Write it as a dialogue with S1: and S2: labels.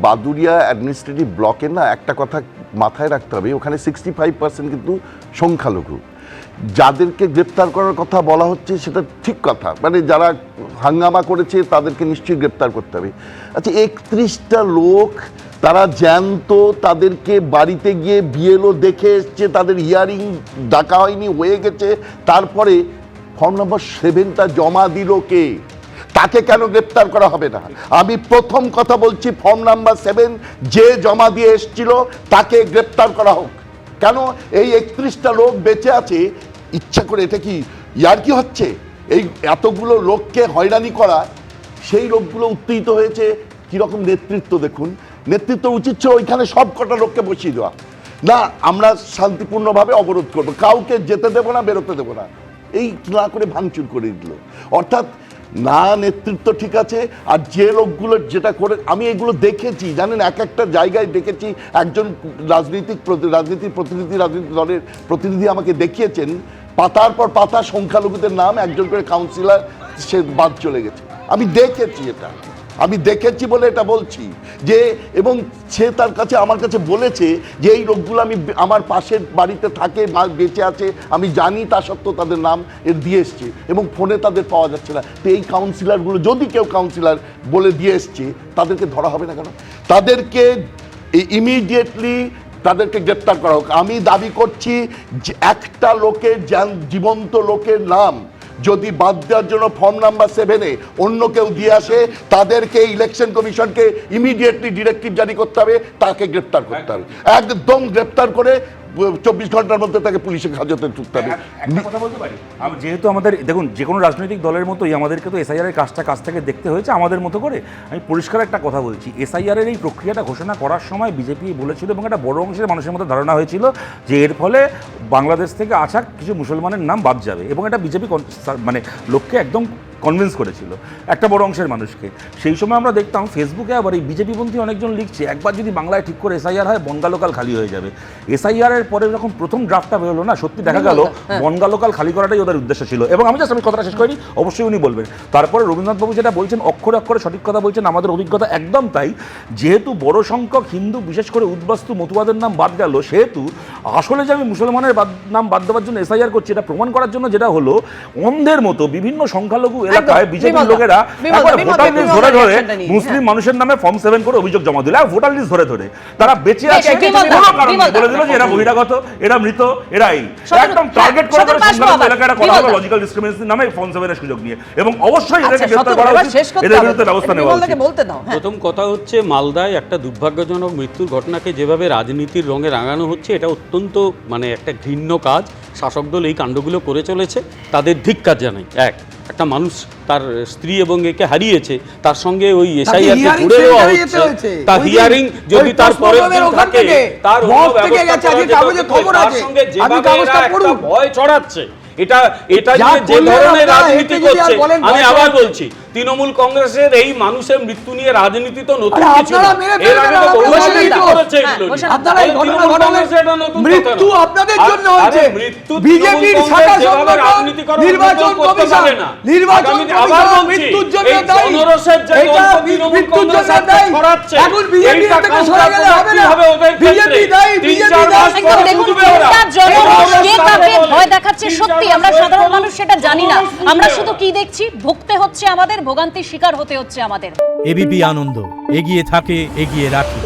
S1: Baduria administrative ব্লকের না একটা কথা মাথায় রাখতে হবে, ওখানে 65% কিন্তু সংখ্যালঘু। যাদেরকে গ্রেপ্তার করার কথা বলা হচ্ছে সেটা ঠিক কথা, মানে যারা হাঙ্গামা করেছে তাদেরকে নিশ্চয়ই গ্রেপ্তার করতে হবে। আচ্ছা, 31টা লোক তারা জ্যান্ত, তাদেরকে বাড়িতে গিয়ে বিএলও দেখে এসছে, তাদের হিয়ারিং ডাকা হয়নি, হয়ে গেছে, তারপরে ফর্ম নম্বর 7টা জমা দিল কে? তাকে কেন গ্রেপ্তার করা হবে না? আমি প্রথম কথা বলছি, ফর্ম নাম্বার 7 যে জমা দিয়ে এসছিল তাকে গ্রেপ্তার করা হোক। কেন এই 31টা লোক বেঁচে আছে ইচ্ছা করে? এটা কি ইয়ার কি হচ্ছে? এই এতগুলো লোককে হয়রানি করা, সেই লোকগুলো উত্তেজিত হয়েছে। কীরকম নেতৃত্ব দেখুন, নেতৃত্ব উচিত ছিল ওইখানে সব কটা লোককে বসিয়ে দেওয়া, না আমরা শান্তিপূর্ণভাবে অবরোধ করবো, কাউকে যেতে দেবো না, বেরোতে দেবো না, এই না করে ভাঙচুর করে দিল। অর্থাৎ না নেতৃত্ব ঠিক আছে, আর যে লোকগুলো যেটা করে, আমি এগুলো দেখেছি জানেন, এক একটা জায়গায় দেখেছি। একজন রাজনীতিক প্রতিনিধি, রাজনীতি দলের প্রতিনিধি আমাকে দেখিয়েছেন, পাতার পর পাতা সংখ্যালঘুদের নাম, একজন করে কাউন্সিলর সে বাদ চলে গেছে। আমি দেখেছি এটা, আমি দেখেছি বলে এটা বলছি যে, এবং সে তার কাছে আমার কাছে বলেছে যে এই লোকগুলো আমি আমার পাশের বাড়িতে থাকে, বেঁচে আছে, আমি জানি, তা সত্ত্বেও তাদের নাম এর দিয়ে এসছে এবং ফোনে তাদের পাওয়া যাচ্ছে না। তো এই কাউন্সিলরগুলো যদি কেউ কাউন্সিলর বলে দিয়ে এসছে, তাদেরকে ধরা হবে না কেন? তাদেরকে ইমিডিয়েটলি তাদেরকে গ্রেপ্তার করা হোক। আমি দাবি করছি যে একটা লোকের জীবন্ত লোকের নাম যদি বাদ দেওয়ার জন্য ফর্ম নাম্বার 7-এ অন্য কেউ দিয়ে আসে, তাদেরকে ইলেকশন কমিশনকে ইমিডিয়েটলি ডিরেক্টিভ জারি করতে হবে, তাকে গ্রেপ্তার করতে হবে, একদম গ্রেপ্তার করে 24 ঘন্টার মধ্যে তাকে পুলিশের হাজতে তুলতে হবে।
S2: একটা কথা বলতে পারি, যেহেতু আমাদের দেখুন যে কোনো রাজনৈতিক দলের মতোই আমাদেরকে তো এসআইআর এর কাজটা কাছ থেকে দেখতে হয়েছে আমাদের মতো করে। আমি পরিষ্কার একটা কথা বলছি, এসআইআর এর এই প্রক্রিয়াটা ঘোষণা করার সময় বিজেপি বলেছিল এবং একটা বড় অংশের মানুষের মধ্যে ধারণা হয়েছিল যে এর ফলে বাংলাদেশ থেকে আসা কিছু মুসলমানের নাম বাদ যাবে, এবং এটা বিজেপি মানে লোককে একদম কনভিন্স করেছিল একটা বড় অংশের মানুষকে। সেই সময় আমরা দেখতাম ফেসবুকে আবার এই বিজেপিপন্থী অনেকজন লিখছে, একবার যদি বাংলায় ঠিক করে এসআইআর হয় বনগা লোকাল খালি হয়ে যাবে। এসআইআর এর পরে যখন প্রথম ড্রাফটটা বেরোলো না, সত্যি দেখা গেল বনগা লোকাল খালি করাটাই ওদের উদ্দেশ্য ছিল। এবং আমি কথাটা শেষ করিনি, অবশ্যই উনি বলবেন। তারপরে রবীন্দ্রনাথ বাবু যেটা বলছেন, অক্ষরে অক্ষরে সঠিক কথা বলছেন, আমাদের অভিজ্ঞতা একদম তাই। যেহেতু বড় সংখ্যক হিন্দু, বিশেষ করে উদ্বাস্তু মতুয়াদের নাম বাদ গেল, সেহেতু আসলে যে আমি মুসলমানের নাম বাদ দেওয়ার জন্য এসআইআর করছি, এটা প্রমাণ করার জন্য যেটা হলো, অন্ধের মতো বিভিন্ন সংখ্যালঘু এলাকায় বিজেপির লোকেরা ভোটার লিস্ট ধরে ধরে মুসলিম মানুষের নামে ফর্ম 7 করে অভিযোগ জমা দিল, ভোটার লিস্ট ধরে ধরে তারা বেঁচে আছে বলে দিল যে এরা বহিরাগত, এরা মৃত, এরা এই একদম টার্গেট করে সংখ্যালঘু এলাকাটা করা হলো লজিক্যাল ডিসক্রিমিনেশন নামে ফর্ম 7 এর সুযোগ নিয়ে। এবং অবশ্যই এদেরকে গ্রেফতার করা উচিত, এদের বিরুদ্ধে ব্যবস্থা নেওয়া উচিত।
S3: প্রথম কথা হচ্ছে, মালদায় একটা দুর্ভাগ্যজনক মৃত্যুর ঘটনাকে যেভাবে রাজনীতির রঙে রাঙানো হচ্ছে, এটা অত্যন্ত মানে একটা ঘৃণ্য কাজ। শাসক দল এই কাণ্ডগুলো করে চলেছে, তাদের ধিক্কার জানাই। একটা মানুষ তার স্ত্রী এবং একে হারিয়েছে, তার সঙ্গে ওই এসআইআর কে জুড়ে দেওয়া হচ্ছে, তার হিয়ারিং যদি তার পরের দিন থাকে, তার অন্য ব্যবস্থা করা যেতে হবে। তার সঙ্গে যেভাবে এরা একটা ভয় ছড়াচ্ছে, এটা যে ধরনের রাজনীতি করছে, আমি আবার বলছি, তৃণমূল কংগ্রেসের এই মানুষের মৃত্যু নিয়ে রাজনীতি তো নতুন কিছু না, এর আগে তো বহু রাজনীতি করেছে এগুলো নিয়ে। আপনারা এই ঘটনা ঘটালেন, মৃত্যু আপনাদের জন্য হচ্ছে, বিজেপির শাখা সংগঠন নির্বাচন কমিশন আবার মৃত্যুর জন্য দায়ী, এটা মৃত্যুর জন্য দায়ী। এখন বিজেপি থেকে সরে গেলে হবে না, বিজেপি দায়ী, বিজেপি দায়ী।
S4: কে কাকে ভয় দেখাচ্ছে সত্যি আমরা সাধারণ মানুষ সেটা জানি না। আমরা শুধু কি দেখছি, ভুগতে হচ্ছে আমাদের, ভোগান্তির শিকার হতে হচ্ছে আমাদের।
S5: এবিপি আনন্দ, এগিয়ে থাকে, এগিয়ে রাখে।